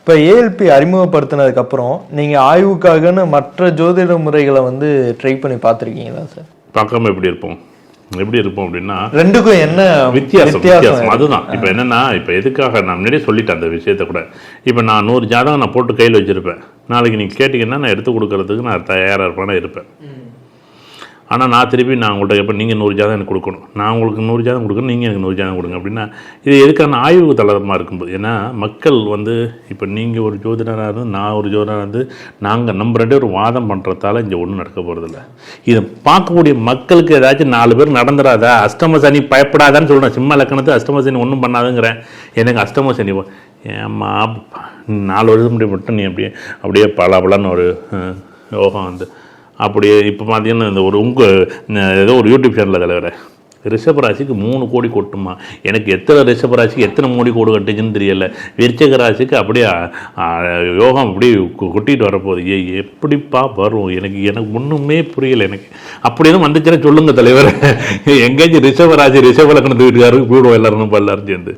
இப்போ ஏஎல்பி அறிமுகப்படுத்தினதுக்கப்புறம் நீங்கள் ஆய்வுக்காகன்னு மற்ற ஜோதிட முறைகளை வந்து ட்ரை பண்ணி பார்த்துருக்கீங்களா சார்? பார்க்காம எப்படி இருப்போம் அப்படின்னா ரெண்டுக்கும் என்ன வித்தியாசம் அதுதான். இப்போ என்னன்னா, இப்போ எதுக்காக நான் முன்னாடியே சொல்லிட்டேன் அந்த விஷயத்த கூட. இப்போ நான் 100 ஜாதகம் நான் போட்டு கையில் வச்சுருப்பேன். நாளைக்கு நீங்கள் கேட்டிங்கன்னா நான் எடுத்து கொடுக்கறதுக்கு நான் தயாராக இருப்பேன். ஆனால் நான் திருப்பி நான் உங்கள்கிட்ட கேட்பேன், நீங்கள் 100 ஜாதகம் எனக்கு கொடுக்கணும், நான் உங்களுக்கு 100 ஜாதகம் கொடுக்கணும், நீங்கள் எனக்கு 100 ஜாதகம் கொடுங்க அப்படின்னா இது எதுக்கான ஆய்வு தளமாக இருக்கும்போது. ஏன்னா மக்கள் வந்து இப்போ நீங்கள் ஒரு ஜோதிடராக இருந்து நான் ஒரு ஜோதிடராக இருந்து நம்ம 2 பேரும் வாதம் பண்ணுறதால இங்கே ஒன்றும் நடக்க போகிறதில்ல. இதை பார்க்கக்கூடிய மக்களுக்கு ஏதாச்சும் 4 பேர் நடந்துடாதா, அஷ்டம சனி பயப்படாதான்னு சொல்கிறேன். சிம்ம லக்கணத்து அஷ்டம சனி ஒன்றும் பண்ணாதுங்கிறேன். எனக்கு அஷ்டம சனி ஏம்மா 4 வருஷம் முன்னாடி மட்டும் நீ அப்படியே பலான்னு ஒரு யோகம் வந்து அப்படியே இப்போ பார்த்தீங்கன்னா இந்த ஏதோ ஒரு யூடியூப் சேனலில் தலைவர ரிஷபராசிக்கு 3 கோடி கொட்டுமா, எனக்கு எத்தனை ரிஷபராசிக்கு எத்தனை கோடி கட்டுச்சுன்னு தெரியல. விருச்சிக ராசிக்கு அப்படியே யோகம் அப்படியே கொட்டிட்டு வரப்போகுது. எப்படிப்பா வரும் எனக்கு ஒன்றுமே புரியலை. எனக்கு அப்படியே வந்துச்சுன்னா சொல்லுங்கள் தலைவர், எங்கேயாச்சும் ரிஷபராசி ரிஷப லக்னத்து வீட்டுக்காரருக்கு போயிடுவோம் எல்லாரும் சேர்ந்து.